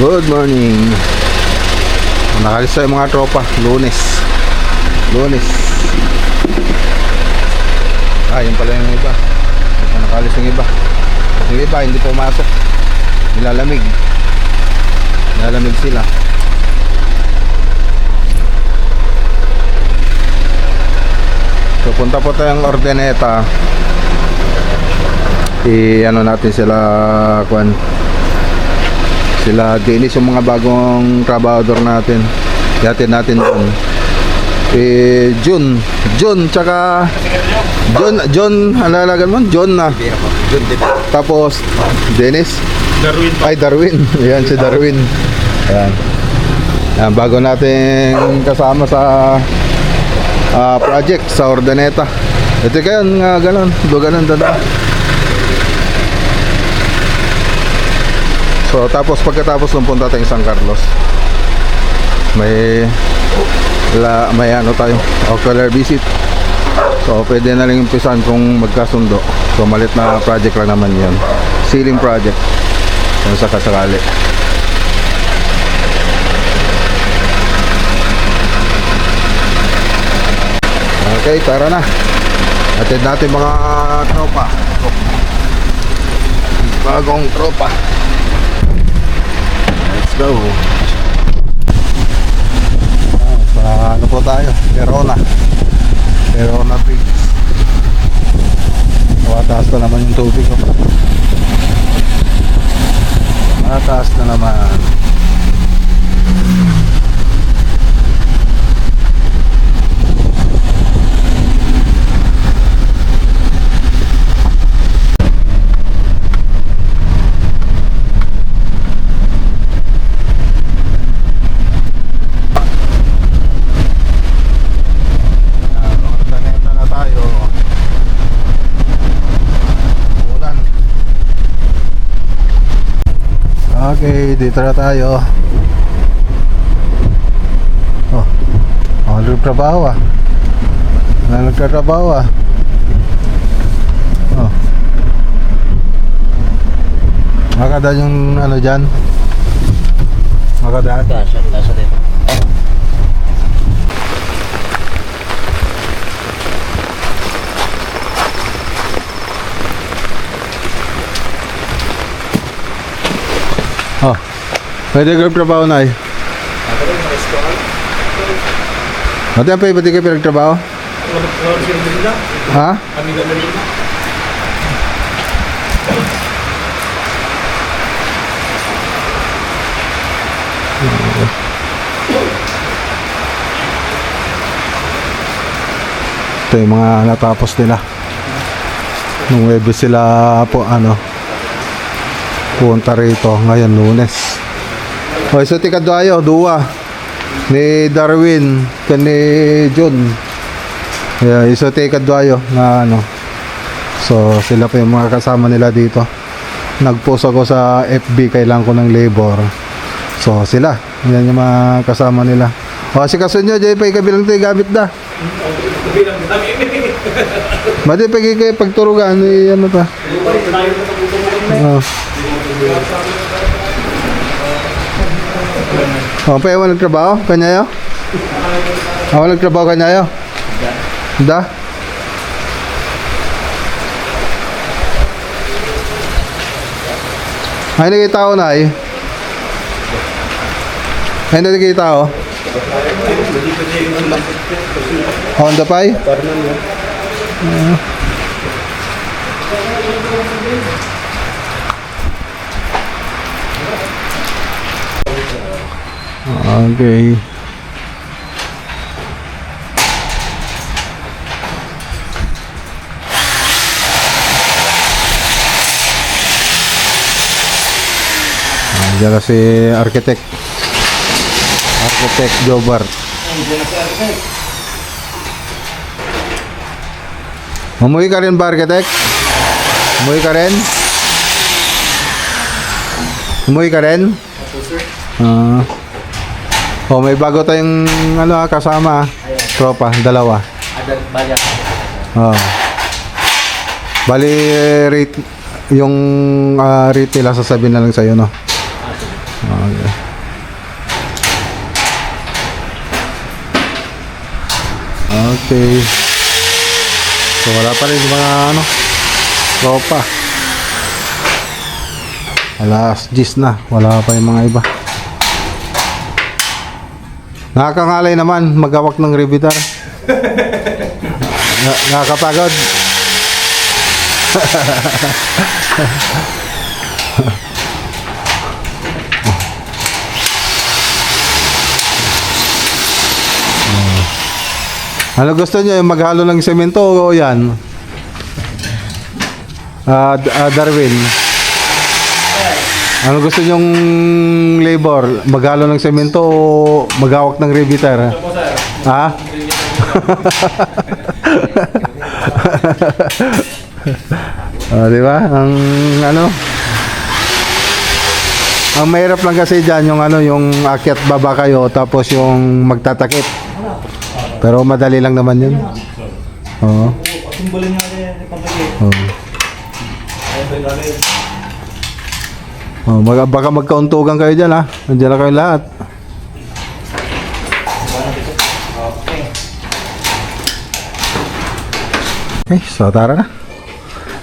Good morning. Nakalis tayo mga tropa. Lunes. Yun pala yung iba. Nakalis yung iba. Yung iba hindi pumasok. Nilalamig sila. So punta po tayong Ordaneta. Ano natin sila sila Dennis, yung mga bagong trabahador natin. Yatin natin doon. John tsaka John, alalagan mo? John na. Tapos Dennis. Darwin. Ayan si Darwin. Ayan. Ayan, bago natin kasama sa project sa Ordaneta. Ito kayo nga ganon dada. So tapos pagkatapos ng punta tayong San Carlos, may ano tayo, ocular visit. So pwede na lang umpisan kung magkasundo. So malit na project lang naman yun, ceiling project kung sakasakali. Okay, tara na. Atid natin mga tropa, bagong tropa. Let's go. Sa ano po tayo? Verona Bridge. Mataas na naman yung tubig. Mataas na naman. Okay, dito na tayo. Nagtrabaho ah. Makadaan yung ano dyan. Makadaan. Nasa dito. Pwede kayo trabaho na eh. Mati apa pwede kayo pinagtrabaho? Ha? Ito yung mga natapos nila. Nung Webes sila po punta rito ngayon Lunes. Okay, so tikadwayo, duwa ni Darwin kani John. Yeah, iso tikadwayo na So sila pa yung mga kasama nila dito. Nag-post ako sa FB, kailangan ko ng labor. So sila, yan yung mga kasama nila. Si kasunyo, Jay, pa ikabilang tayo gamit da. Madi pa kayo pagturugan, pa. Pa ewan nagtrabaho kanyayo? Nagtrabaho kanyayo? Da? Ay nakita ko na eh. Ay nakita ko. Honda pa eh? Okay. Diyan si architect Jobart. Umuwi ka rin ba, architect? Umuwi ka rin? May bago tayong kasama, tropa, dalawa. Bali rate yung rate nila sasabihin na lang sa'yo, no? Okay. Okay. So wala pa rin yung mga ano, tropa. Alas 10 na, wala pa yung mga iba. Nakakangalay naman magawak ng revitar. Nakakapagod. Ano gusto niyo, yung maghalo ng semento o yan? Darwin. Ano gusto niyong labor? Maghalo ng semento o maghawak ng revitar? Ha? Di ba? Ang mahirap lang kasi diyan yung yung akyat baba kayo tapos yung magtatakip. Pero madali lang naman 'yun. Oo. Oh, baka magkauntugan kayo diyan ha. Nandiyan na kayo lahat. Okay, so tara na.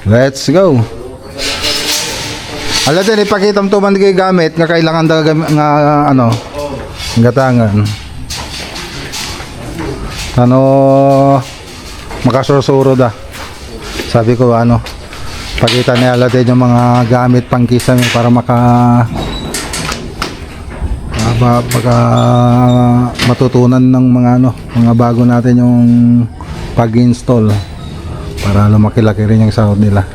Let's go. Ala din ipakita mo to man gamit nga kailangan nga gatangan. Makasurusuro da. Sabi ko pakita niya ala din yung mga gamit pangkisa para matutunan ng mga bago natin yung pag-install para lumaki-laki rin yung sahod nila.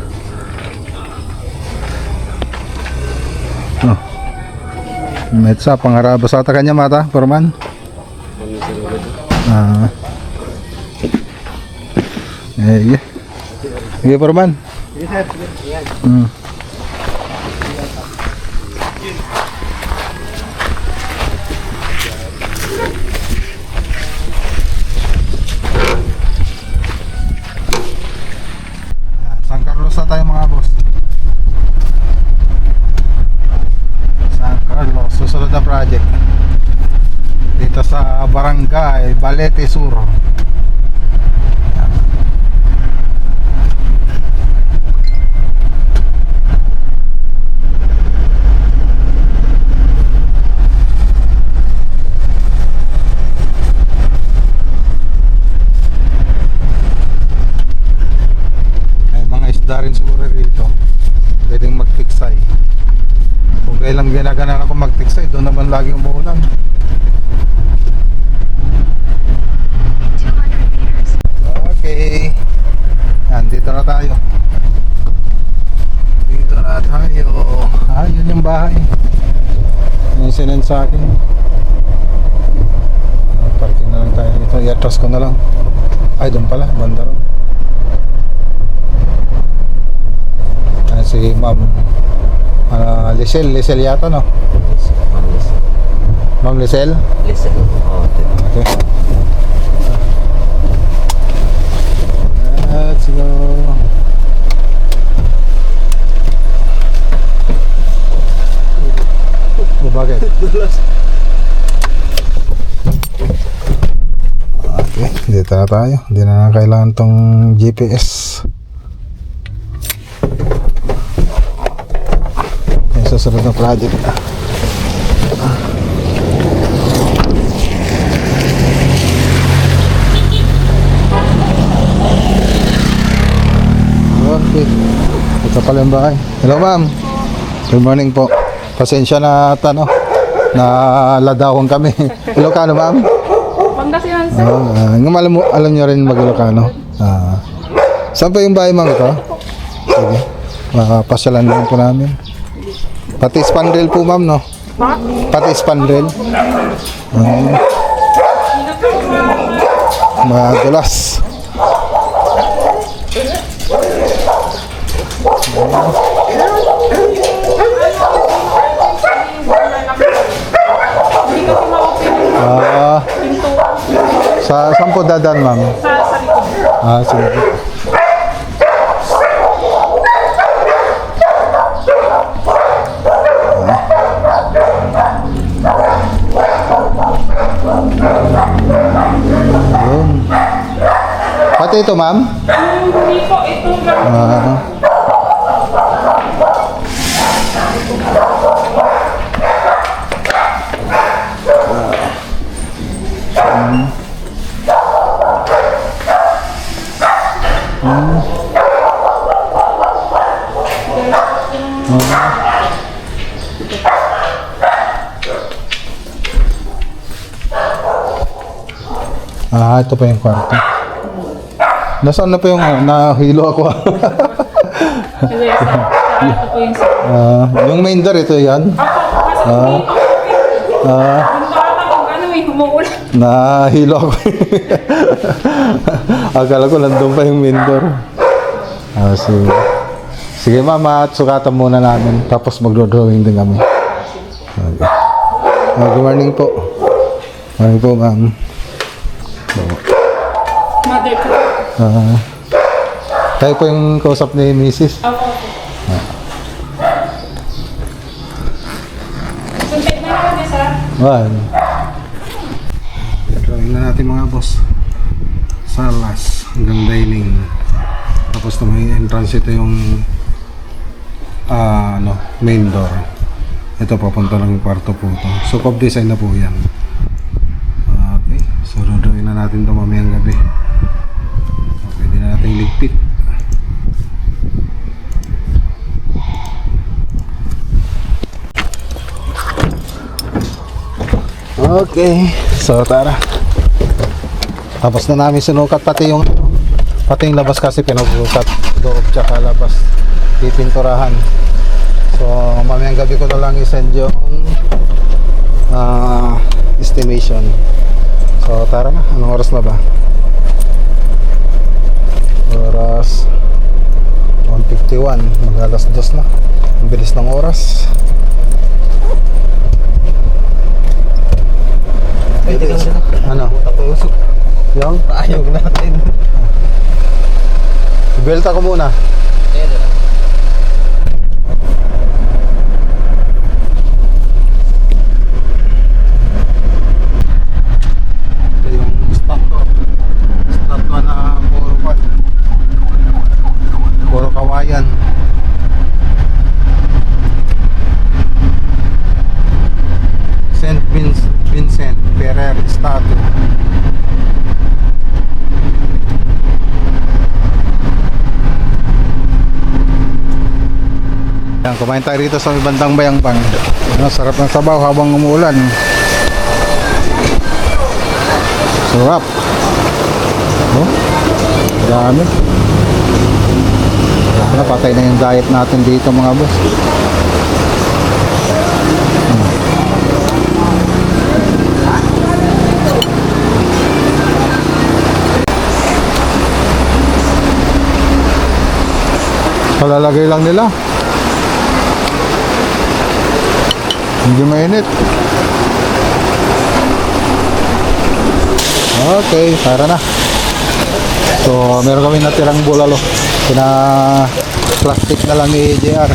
Metsa pangaraba sa kanya mata, Perman. Iya, Perman. San Carlos na tayo mga boss. San Carlos, susunod na project dito sa Barangay Balete Sur. Rin siguro rito pwedeng magtiksay kung kailang ginaganan ako magtiksay doon naman lagi umuulan. Okay, dito na tayo yun yung bahay yung sinend sa akin. Parking na lang tayo dito, i-atras ko na lang. Ay doon pala, banda ron. Si Ma'am Lisel yata no? Ma'am Lisel? Lisel, okay. Let's go. Bakit? Okay, dito na tayo. Hindi na kailangan tong GPS. Susunod na project. Okay. Ito pala yung bahay. Hello ma'am. Good morning po. Pasensya na na ladawang kami. Ilocano ma'am? Pangasinan sir. Alam nyo rin mag-Ilocano. Saan pa yung bahay ma'am ito? Sige. Pasyalan lang po namin. Pati spandrel po ma'am no? Pati spandrel. Madulas. Saan po dadan ma'am? Sa likod. Sige. ito, ma'am? Hindi po, itong Ah. Ito pa yung kwarto. Nasaan na pa yung nahilo ako? Kasi ito po yung Yung main door, ito yan. Ako, kasi dito. Yung bata kung ano eh, umuulan. Nahilo ako. Akala ko nandun pa yung main door. So, sige mama, at sukatan muna namin. Tapos magdo-drawing din kami. Okay. Good morning po. Morning po, ma'am. Mother ko. Tayo po yung kausap ni Mrs. Ako. Suntik na naman din, sir. One. Drawing na natin mga boss. Salas hanggang dining. Tapos na may entrance, ito yung main door. Ito papunta lang yung kwarto po ito. So cop design na po yan. Okay. So drawing na natin ito mamayang gabi. Pwede na natin ligpit. Okay, so tara. Tapos na namin sinukat pati yung labas kasi pinagbukat loob tsaka labas pipinturahan. So mamayang gabi ko na lang i-send yung estimation. So tara na, anong oras na ba? Oras 1:51, mag-alas 2 na. Ang bilis ng oras. Ano? Yung? Ayog natin. Belta ko muna. Ito yung stock ko. Stock ko na puro kawayan. St. Vincent Ferrer Statue. Yan, kumain tayo rito sa may bandang Bayangpang. Sarap ng sabaw habang umuulan. Sarap. Oh, dami. Patay na yung diet natin dito mga boss. Palalagay lang nila. Hindi mainit. Okay, tara na. So, meron kami natirang bulalo. Plastic na lang ni JR.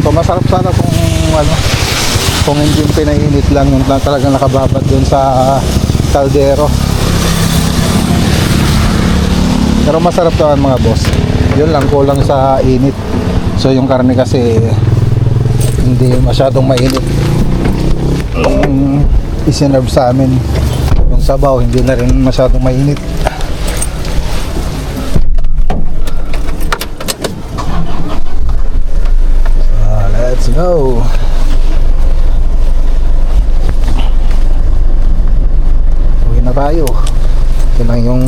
So, masarap sana kung hindi yung pinainit lang, yung talagang nakababad dun sa kaldero. Pero masarap to mga boss. Yun lang, kulang sa init. So, yung karne kasi hindi masyadong mainit. Isinerve sa amin. Yung sabaw, hindi na rin masyadong mainit. So, let's go. Uwi na tayo. Ito lang yung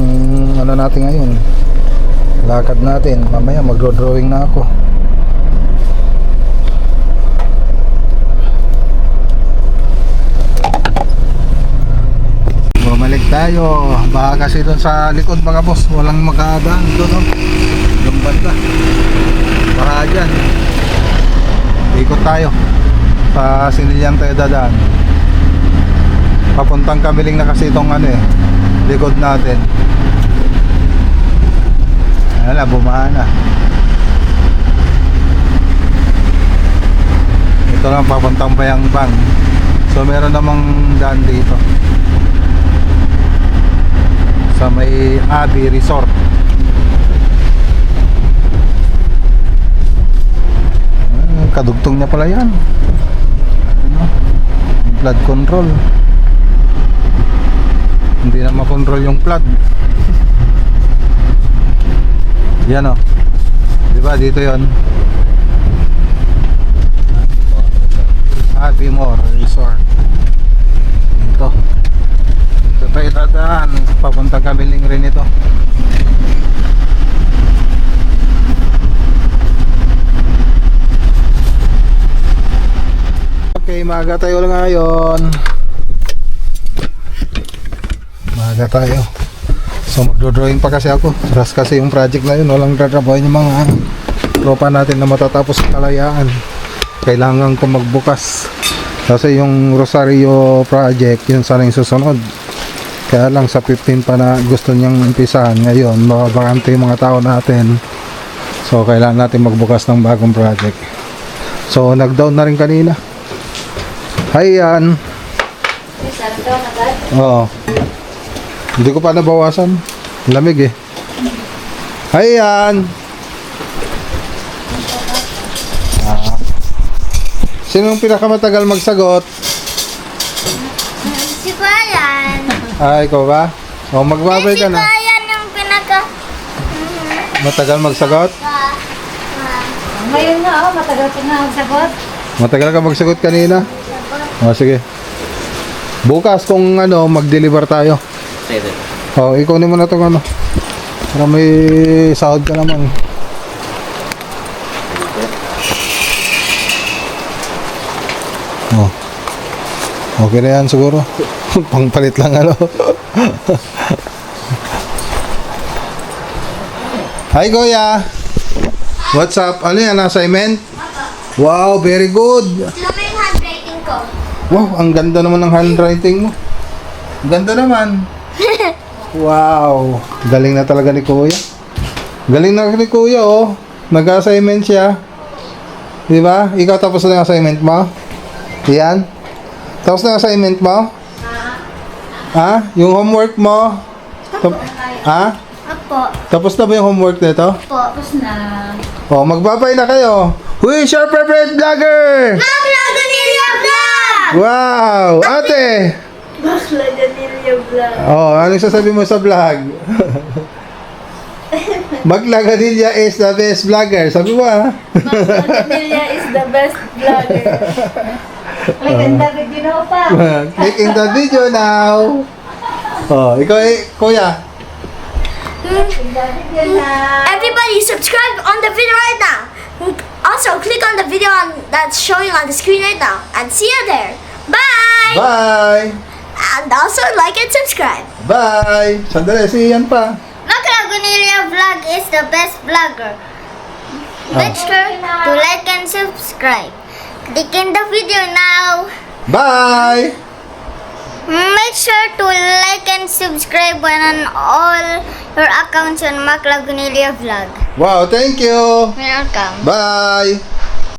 natin ngayon. Lakad natin. Mamaya magdo-drawing na ako. Bumalik tayo. Baka kasi doon sa likod mga boss, walang makadaan doon, no? Yung banda. Baka dyan. Ikot tayo. Sa Sinilian tayo dadaan. Papuntang Kamiling na kasi itong likod natin. Wala, bumahan na. Ito lang papuntang Bayangpang. So meron namang daan dito. sa may Abbey Resort. Kadugtong niya pala yan. Ano? Flood control. Hindi na makontrol yung flood. Yan o. Diba dito yon? Abbymore Resort. Ito. Ito tayo dadaan. Papuntang Kamiling rin ito. Okay, maaga tayo lang ngayon. Maaga tayo. So magdodrawing pa kasi ako. Ras kasi yung project na yun. Walang tatrabahin yung mga tropa natin na matatapos sa kalayaan. Kailangan ko magbukas. Kasi yung Rosario project, yun sana yung susunod. Kaya lang sa 15 pa na gusto niyang umpisahan. Ngayon, mababakante yung mga tao natin. So kailangan natin magbukas ng bagong project. So nag-down na rin kanina. Ayan. Oo. Hindi ko pa nabawasan. Lamig eh. Ayan. Sinong pinakamatagal magsagot? Si Kuyan. Ikaw ba? O magbabay ka na. Si Kuyan yung pinaka... Matagal magsagot? Ngayon nga, matagal ko na magsagot. Matagal ka magsagot kanina? O sige. Bukas kung ano, mag-deliver tayo. O, ikunin mo na itong ano. Para may sahod ka naman. O. Okay na yan siguro. Pangpalit lang ano. Hi Kuya. What's up? Ano yan? Assignment? Wow, very good. Sila may handwriting ko. Wow, ang ganda naman ng handwriting mo. Ang ganda naman. Wow, galing na talaga ni Kuya. Galing na ni Kuya, oh. Nag-assignment siya. Di ba? Ikaw tapos na yung assignment mo? Yan. Tapos na yung assignment mo? Ha? Yung homework mo? Ha? Apo. Tapos na ba yung homework nito? Apo. Tapos na. Oh, magbabay na kayo. Who is your favorite vlogger? Bakla Ganilya Vlog! Wow! Ate! Bakla Ganilya Vlog. Oh, anong sasabi mo sa vlog? Maglaganilya is the best vlogger. Sabi mo ah. Ganilya is the best vlogger. May ganda video na pa. Clicking the video now. Oh, ikaw kuya. Everybody subscribe on the video right now. Also click on the video that's showing on the screen right now. And see you there. Bye! Bye! And also like and subscribe. Bye! Sandali, si Ian pa. Bakla Ganilya Vlog is the best vlogger. Make sure to like and subscribe. Click in the video now. Bye! Make sure to like and subscribe on all your accounts on Bakla Ganilya Vlog. Wow, thank you! Welcome. Bye!